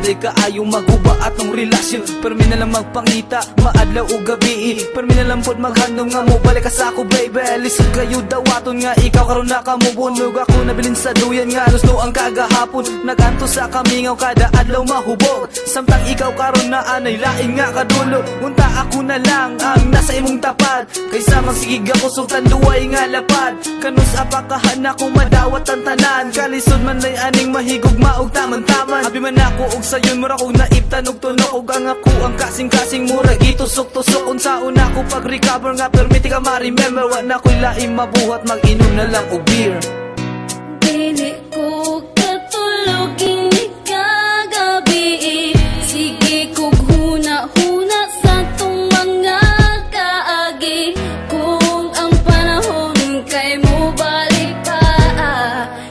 day kaayong maguba atong relasyon. Permi na lang magpangita, maadlaw o gabi. Permi na lang pod maghandom nga mo balik ka sa ako baby. Lisod kayo dawaton nga ikaw karon na kamubunog. Ako nabilin sa duyan nga lusno ang kagahapon. Naganto sa kamingaw kada adlaw mahubog. Samtang ikaw karon na anay lain nga kadulo. Unta ako na lang ang nasa imong tapad. Kaysa magsigig ako sultan duway nga lapad. Kanus apakahan akong madawat ang tanan. Kalisod man lay aning mahigog maog taman-taman. Abi man ako og sayon mura kog naiptan og tunok. Og ang ako ang kasing-kasing mura gitusok-tusok. Unsaon ako pag-recover nga permiti ka ma-remember. Wa na ko'y laing mabuhat mag-inom na lang og beer. Dili ko katulog ini kagabi. Sige kog huna-huna sa tong mga kaagi. Kung ang panahon kay mo balik pa,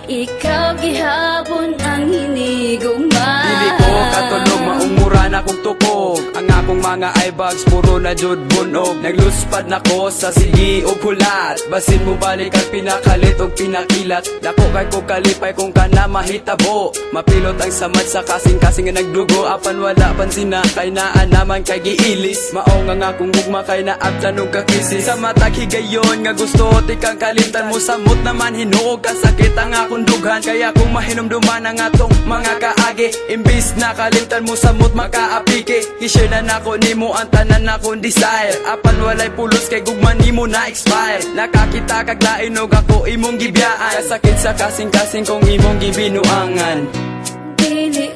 ikaw gihapon ang hinigugma. Dili ko katulog, maumura na kong tukog. Ang akong mga eyebags puro na jud bunog. Nagluspad na ko sa sigi o kulat. Basin mo balik ang pinakalit o pinakilat. Dako kay ko kalipay kung ka na mahitabo. Mapilot ang samad sa kasing-kasing nga nagdugo. Apan wala pansin na kay naan naman kay giilis. Mao nga akong gugma kay naabtan og kakisi. Sa matag higayon nga gusto tikang kalimtan mo. Samot naman hinuog kasakit ang akong dughan. Kaya kung mahinumduman ang atong mga kaagi. Imbis na kalimtan mo samot makaapike. I-share na nako nimo ang tanan akong desire. Apan walay pulos kay gugman nimo na expire. Nakakita kag lain og ako imong gibiyaan. Kasakit sa kasing-kasing kong imong gibinuangan. Dili